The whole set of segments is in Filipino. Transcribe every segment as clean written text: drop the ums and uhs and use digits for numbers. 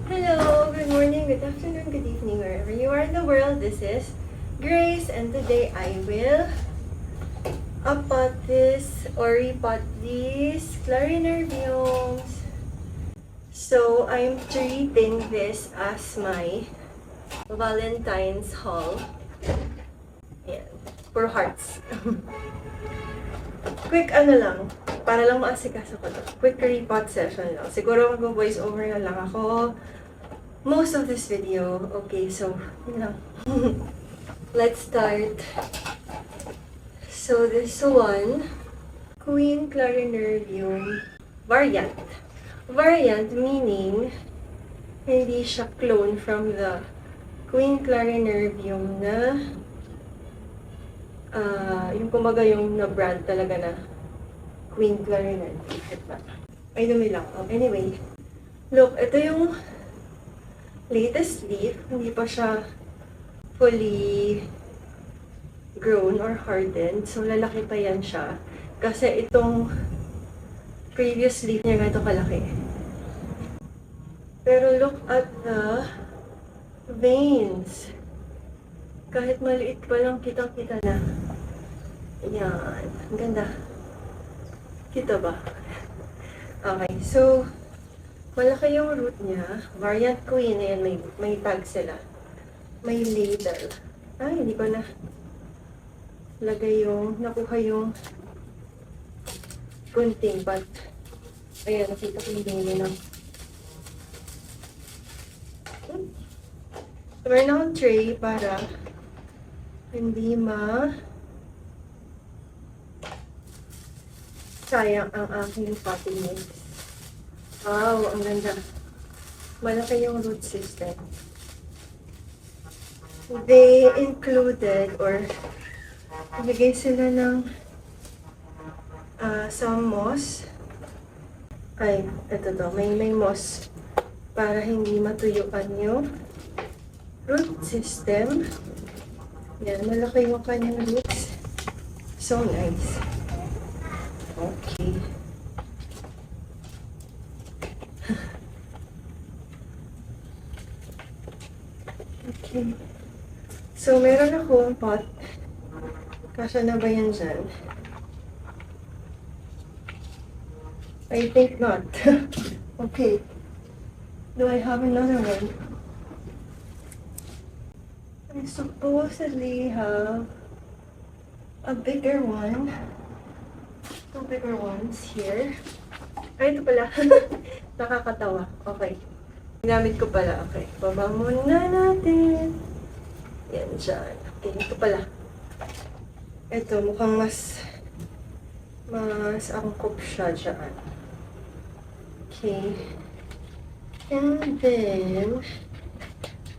Hello, good morning, good afternoon, good evening, wherever you are in the world. This is Grace, and today I will upot this or repot these clarinerbiums. So I'm treating this as my Valentine's haul. Ayan, for hearts. Quick lang, para lang maasikaso ko to. Quick repot session lang. Siguro mag-voice over na lang ako most of this video. Okay, so, yun lang. Let's start. So, this one, Queen Clarinerbium variant. Variant meaning, hindi siya clone from the Queen Clarinerbium na yung kumbaga yung na-brand talaga na Queen Clarinerbium. Ay, dumi lang. Oh, anyway, look, ito yung latest leaf. Hindi pa siya fully grown or hardened. So, lalaki pa yan siya. Kasi itong previous leaf niya ganito kalaki. Pero look at the veins. Kahit maliit pa lang, kitang-kita na. Ayan. Ang ganda. Kita ba? Okay. So, malaki yung root niya. Variant Queen. Ayan, may tag sila. May label. Ay, hindi ko na lagay yung, nakuha yung gunting. But, ayan, nakita ko yung dingin na. So, meron akong tray para hindi sayang ang aking potting mix. Wow, ang ganda. Malaki yung root system. They included or nilagay sila ng some moss. Ay, ito to. May moss para hindi matuyuan yung root system. Yan, malaki yung kanyang roots. So nice. Okay. Okay. So, meron akong pot. Kasya na ba yan dyan? I think not. Okay. Do I have another one? I supposedly have a bigger one. Two bigger ones here. Ay, ito pala. Nakakatawa. Okay. Ginamit ko pala. Okay. Baba muna natin. Yan dyan. Okay, ito pala. Ito, mukhang mas angkop siya dyan. Okay. And then,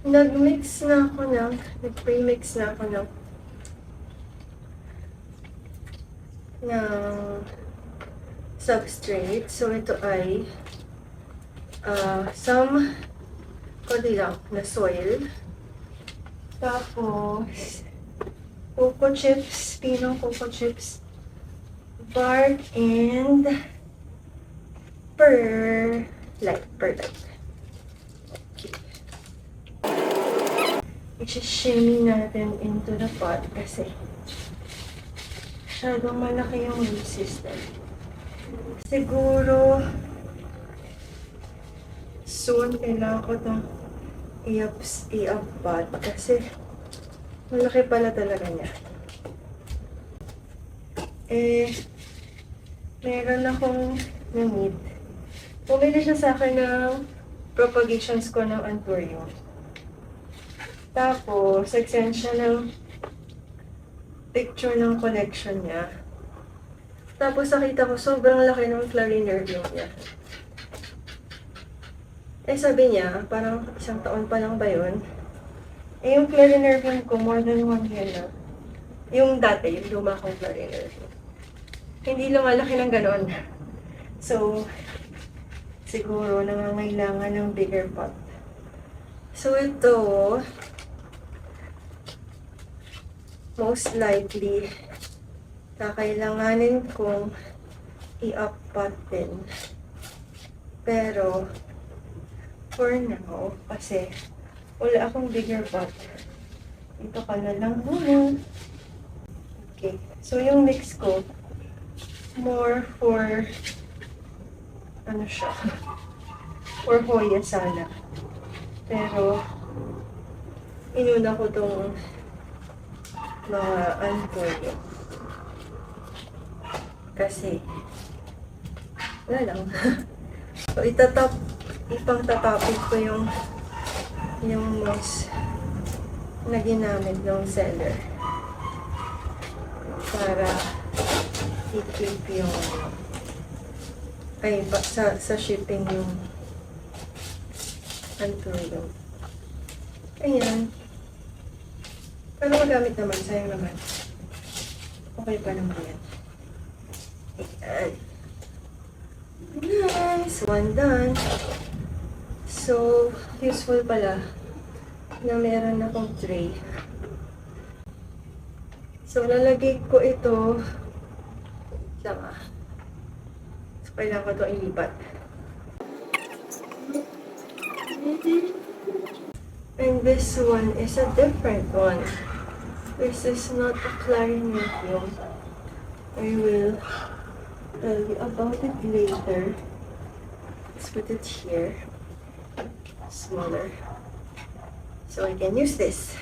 nag-pre-mix na ako ng substrate. So, ito ay some konti lang na soil. Tapos, cocoa chips, pinong cocoa chips, bark, and perlite. Okay. I-shimmy natin into the pot kasi masyadong malaki yung root system. Siguro soon kailangan ko itong i-upot kasi malaki pala talaga niya. Meron akong na-meet. Pumili siya sa akin ng propagations ko ng Anthurium. Tapos, nag-send siya ng picture ng collection niya. Tapos, nakita ko sobrang laki ng clarinerbium niya. Sabi niya, parang isang taon pa lang ba yun? Yung clarinerbium ko, more than 1 year na. Yung dati, yung luma kong clarinerbium. Hindi lumalaki ng ganon. So, siguro nangangailangan ng bigger pot. So, ito, most likely, kakailanganin kong i-up pot din. Pero, for now, kasi wala akong bigger pot. Ito ka na lang muna. Okay. So, yung mix ko, more for, ano siya, for Hoya sana. Pero, inuna ko tong mga Antonio. Kasi, wala lang. So, ipang tatapik ko yung moss na ginamit ng seller. Para i-keep yung sa shipping yung Antonio. Ayan. Pero magamit naman, sayang naman. Okay pa naman yan. Ayan. Nice! One done. So, useful pala na meron akong tray. So, lalagay ko ito sama. So, kailangan ko ito ilipat. And this one is a different one. This is not a clarinetium. I will tell you about it later. Let's put it here. Smaller. So I can use this.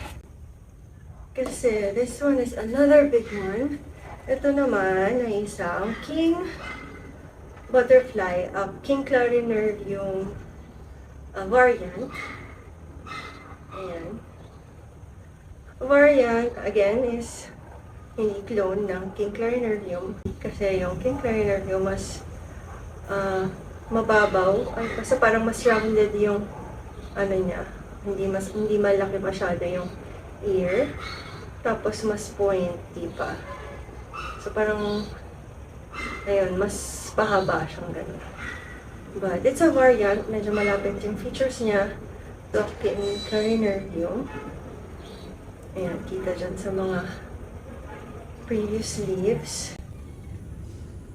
Kasi this one is another big one. Ito naman ay isang King Butterfly, King Clarinerium variant. Ayan. Variant, again, is ini-clone ng King Clarinerium. Kasi yung King Clarinerium mas mababaw. Ay, kasi parang mas rounded yung ano niya. Hindi malaki masyado yung ear. Tapos mas pointy pa. So parang ayun, mas pahaba siyang ganun. But it's a variant, medyo malapit yung features niya to King Clarinerium. Ayan, kita dyan sa mga previous leaves.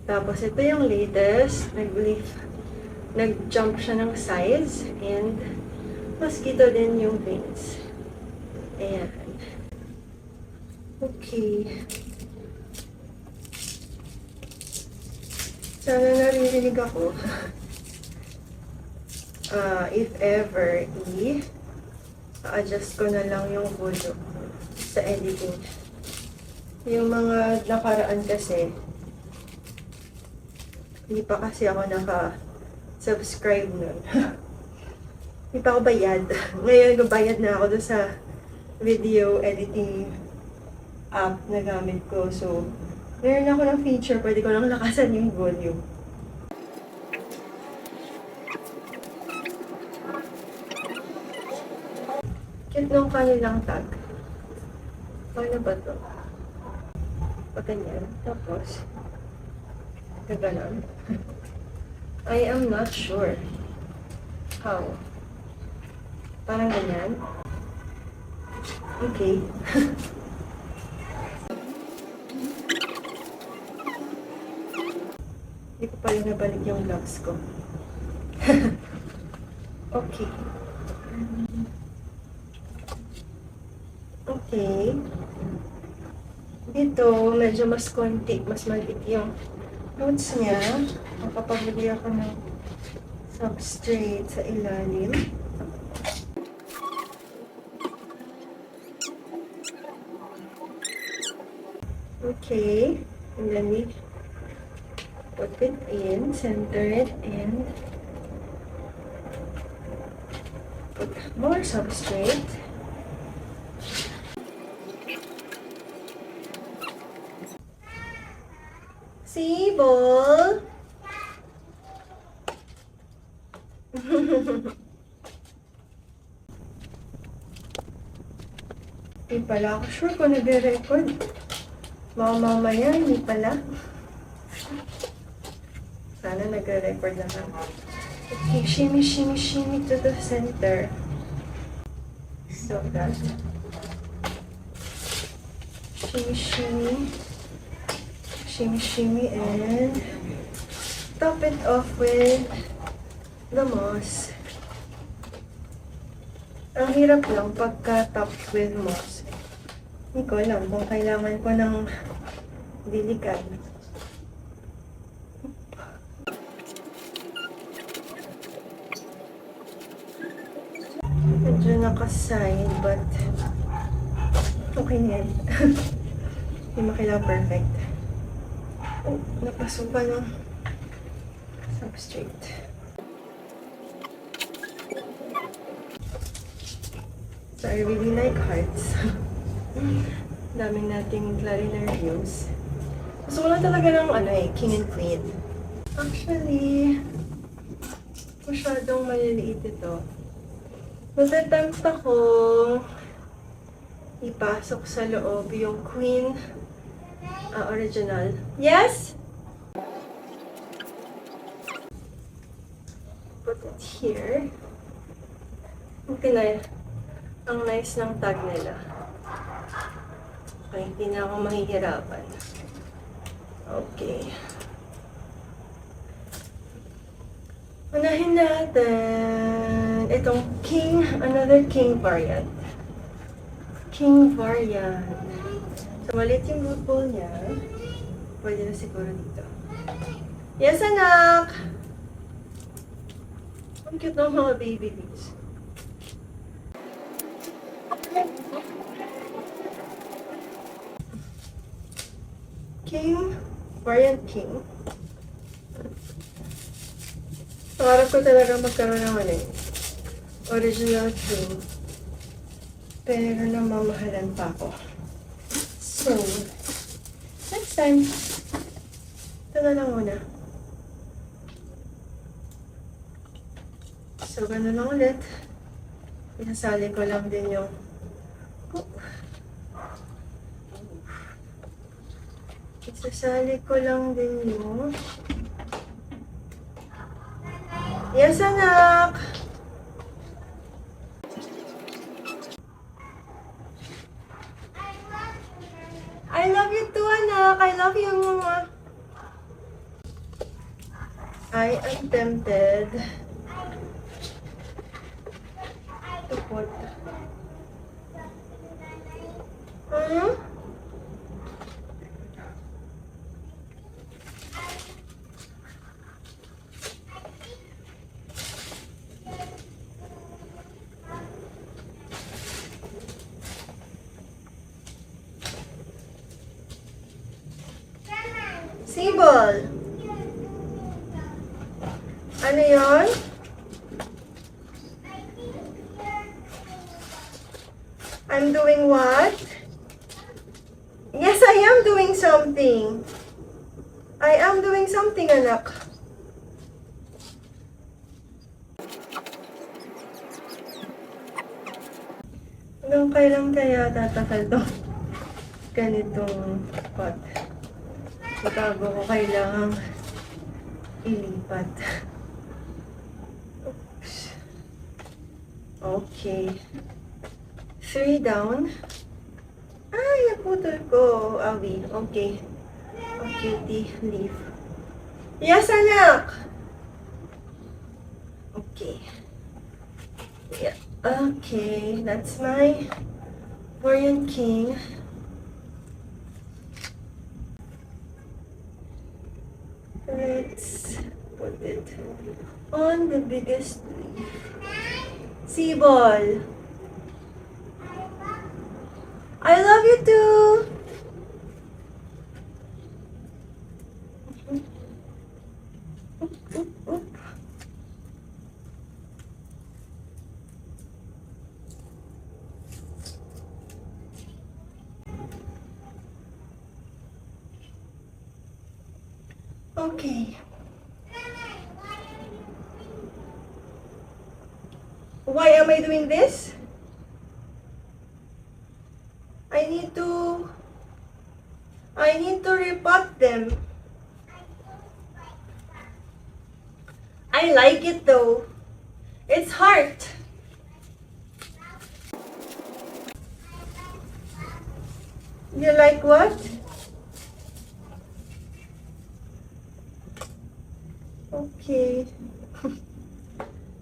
Tapos ito yung latest, nag-jump siya ng size and mas kita din yung veins. Ayan. Okay. Sana naririnig ako. If ever, adjust ko na lang yung volume sa editing. Yung mga nakaraan kasi, hindi pa kasi ako naka-subscribe nun. Hindi pa ako bayad. Ngayon, bayad na ako doon sa video editing app na gamit ko. So, meron ako ng feature, pwede ko lang lakasan yung volume. Cute nung kanilang tag. Paano ba to? Pag ganyan. Tapos, gaganon. I am not sure how. Parang ganyan. Okay. Hindi ko pala nabalik yung gloves ko. Okay. Okay. Dito, medyo mas konti, mas maliit yung roots niya. Makapagbili ako ng substrate sa ilalim. Okay. And then we put it in, center it, and put more substrate. See, ball? Hindi pala ako sure kung nag-record. Mamaya, hindi pala. Sana nag-record naman. Okay, shimmy, shimmy, shimmy to the center. So that. Shimmy, shimmy. Shimmy, shimmy, and top it off with the moss. Ang hirap lang pagka topped with moss. Hindi ko alam kung kailangan ko ng diligan. Medyo nakaside, but okay na yan. Hindi mo kailangan perfect. Oh, napasupa ng substrate. So, I really like hearts. Daming nating clarinarios. Gusto ko lang talaga ng king and queen. Actually, masyadong maliliit ito. Natatempt ako ipasok sa loob yung queen original. Yes? Put it here. Okay na. Ang nice ng tag nila. Okay, hindi na ako mahihirapan. Okay. Unahin natin itong king, another king variant. King variant. So, maliit yung root ball niya. Pwede na siguro dito. Yes, anak! Ang cute ng mga baby bees. King, variant king. Pangarap ko talaga magkaroon ng original king. Pero namamahalan pa ako. So, next time, ito na lang muna. So, gano'n lang ulit. Isasali ko lang din yung isasali ko lang din yung yes, anak! I love you too, anak! I love you, mama! I am tempted to put Sibol! Ano yon? I'm doing what? Yes, I am doing something. I am doing something, anak. Hanggang kailan kaya tatakal to? Ganitong pot. Bago ko kailangang ilipat. Oops. Okay. 3 down. Ay, naputol ko. Awi. Okay. A cutie leaf. Yes, anak! Okay. Yeah. Okay. That's my Variant King. Let's put it on the biggest leaf. Sibol. I love you too. Okay. Why am I doing this? I need to repot them. I like it though. It's heart. You like what? Okay.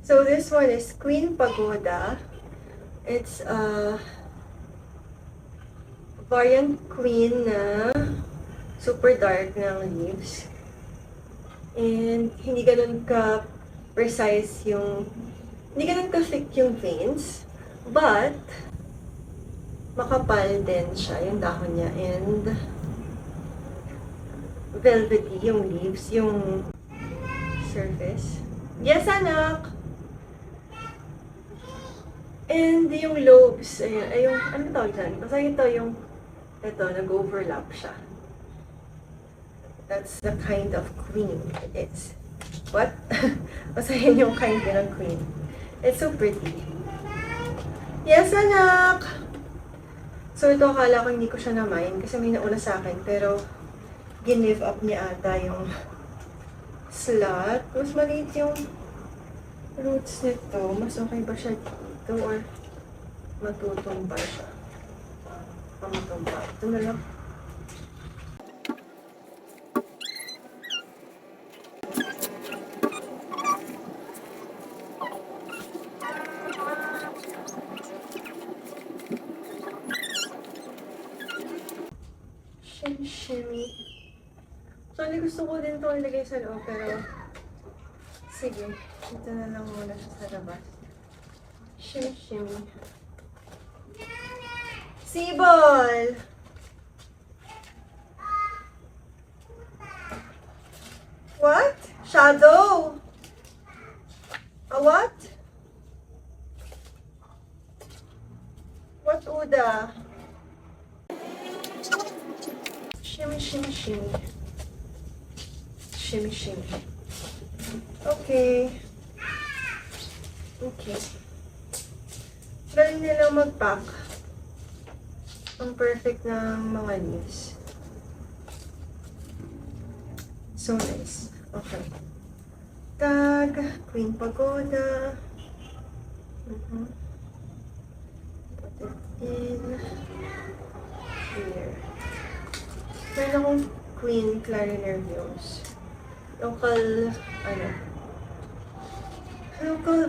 So this one is Queen Pagoda. It's a variant queen na super dark ng leaves. And hindi ganun ka-precise hindi ganun ka-thick yung veins. But, makapal din siya yung dahon niya. And, velvety yung leaves, yung surface. Yes, anak! And yung lobes, ayun, ano tawag dyan? Basta ito, nag-overlap siya. That's the kind of queen it is. What? Basta yun yung kind ng queen. It's so pretty. Yes, anak! So ito, akala ko hindi ko siya na-mine kasi may nauna sa akin. Pero, ginive up niya ata yung slot. Mas maliit yung roots nito. Mas okay ba siya dito or matutumba siya? Matutumba. Ito na lang. Shimmy. So, gusto ko din ito ilagay sa loob, pero sige, ito na lang muna siya sa labas. Shimmy. Sibol! What? Shadow! A what? What Uda? Shimmy. Okay. Galing nilang mag-pack. Ang perfect ng mga leaves. So nice. Okay. Tag, Queen Pagoda. Put it in here. Meron akong Queen Clarinerviums. Local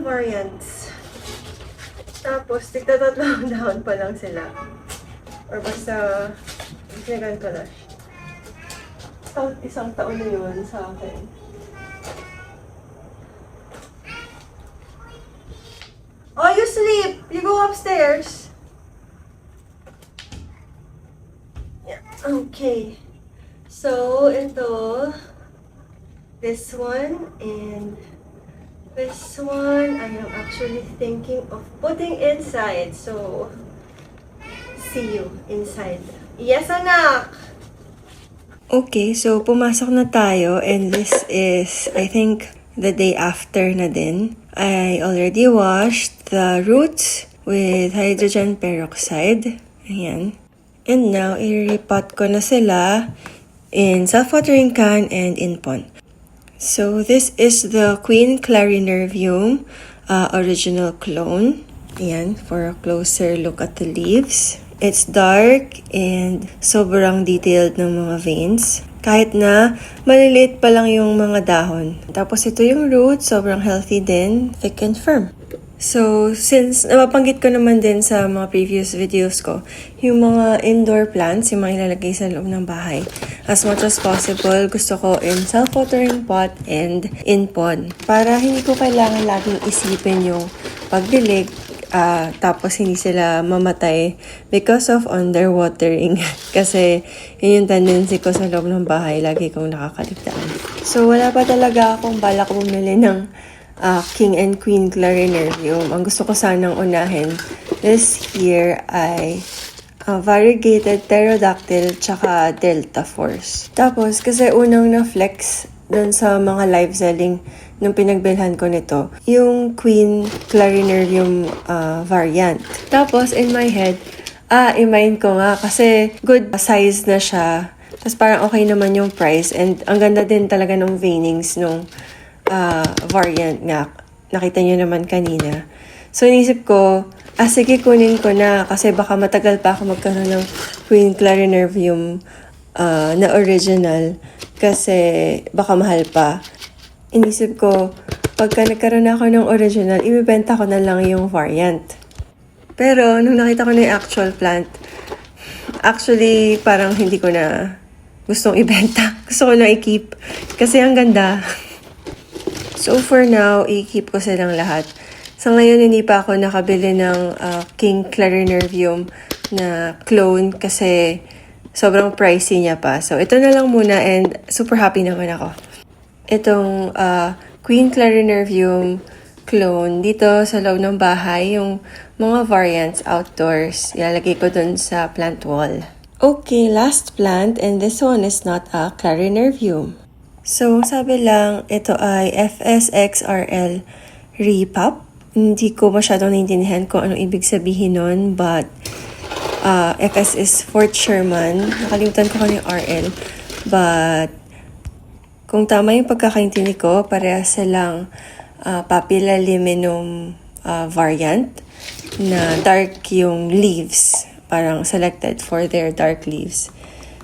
variants. Tapos, tigtatatlong dahon pa lang sila. Or basta, ganito lang. Isang taon na yun sa akin. Oh, you sleep! You go upstairs! Yeah, okay. So, ito, this one, and this one, I am actually thinking of putting inside. So, see you inside. Yes, anak! Okay, so pumasok na tayo, and this is, I think, the day after na din. I already washed the roots with hydrogen peroxide. Ayan. And now, i-repot ko na sila in self-watering can and in pond. So, this is the Queen Clarinervium original clone. Ayan, for a closer look at the leaves. It's dark and sobrang detailed ng mga veins. Kahit na maliliit pa lang yung mga dahon. Tapos ito yung roots, sobrang healthy din, thick and firm. So, since napapanggit ko naman din sa mga previous videos ko, yung mga indoor plants, yung mga ilalagay sa loob ng bahay, as much as possible, gusto ko in self-watering pot and in pond. Para hindi ko kailangan laging isipin yung pagdilig, tapos hindi sila mamatay because of underwatering. Kasi yun yung tendency ko sa loob ng bahay, lagi kong nakakaligtaan. So, wala pa talaga akong balak bumili ng King and Queen Clarinervium. Ang gusto ko sanang unahin this year ay variegated pterodactyl tsaka Delta Force. Tapos, kasi unang na-flex dun sa mga live selling nung pinagbilhan ko nito, yung Queen Clarinervium variant. Tapos, in my head, i-mind ko nga kasi good size na siya. Tapos parang okay naman yung price and ang ganda din talaga ng veinings nung variant nga. Nakita nyo naman kanina. So, inisip ko, sige, kunin ko na kasi baka matagal pa ako magkaroon ng Queen Clarinervium na original kasi baka mahal pa. Inisip ko, pagka nagkaroon ako ng original, ibibenta ko na lang yung variant. Pero, nung nakita ko na yung actual plant, actually, parang hindi ko na gustong ibenta. Gusto ko na i-keep. Kasi ang ganda. So, for now, i-keep ko silang lahat. Sa ngayon, hindi pa ako nakabili ng King Clarinervium na clone kasi sobrang pricey niya pa. So, ito na lang muna and super happy naman ako. Itong Queen Clarinervium clone dito sa loob ng bahay, yung mga variants outdoors, ilalagay ko dun sa plant wall. Okay, last plant, and this one is not a Clarinervium. So, sabi lang, ito ay FSXRL Repop. Hindi ko masyadong naintindihan kung anong ibig sabihin nun, but FS is Fort Sherman. Nakalimutan ko yung RL. But, kung tama yung pagkakaintindi ko, parehas silang Papilla liminum variant na dark yung leaves. Parang selected for their dark leaves.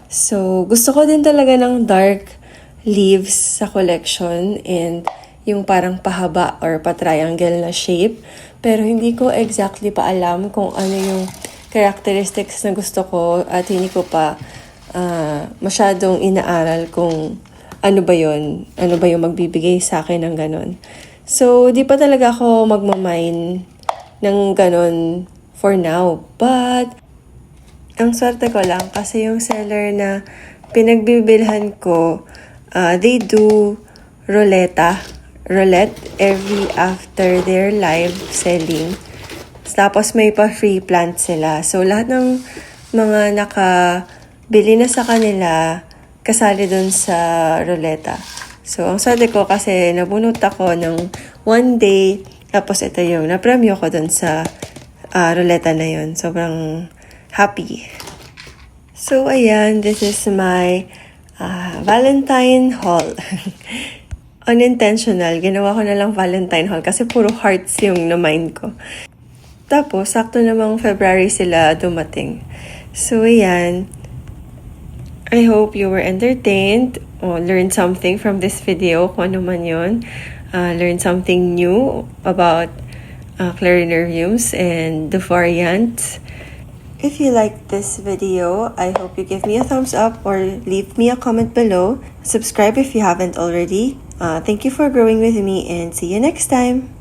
So, gusto ko din talaga ng dark leaves sa collection and yung parang pahaba or pa-triangle na shape. Pero hindi ko exactly pa alam kung ano yung characteristics na gusto ko at hindi ko pa masyadong inaaral kung ano ba yun? Ano ba yung magbibigay sa akin ng ganon? So, di pa talaga ako magmamine ng ganon for now. But, ang swerte ko lang kasi yung seller na pinagbibilhan ko, they do roulette every after their live selling. Tapos may pa-free plant sila. So, lahat ng mga nakabili na sa kanila, kasali dun sa roulette. So, ang swerte ko kasi nabunot ako ng one day, tapos ito yung napremyo ko dun sa roulette na yun. Sobrang happy. So, ayan, this is my Valentine haul. Unintentional, ginawa ko na lang Valentine haul kasi puro hearts yung na-mind ko. Tapos, sakto namang February sila dumating. So, ayan. I hope you were entertained or learned something from this video, kung ano man yun. Learn something new about Clarinerviums and the variants. If you liked this video, I hope you give me a thumbs up or leave me a comment below. Subscribe if you haven't already. Thank you for growing with me and see you next time.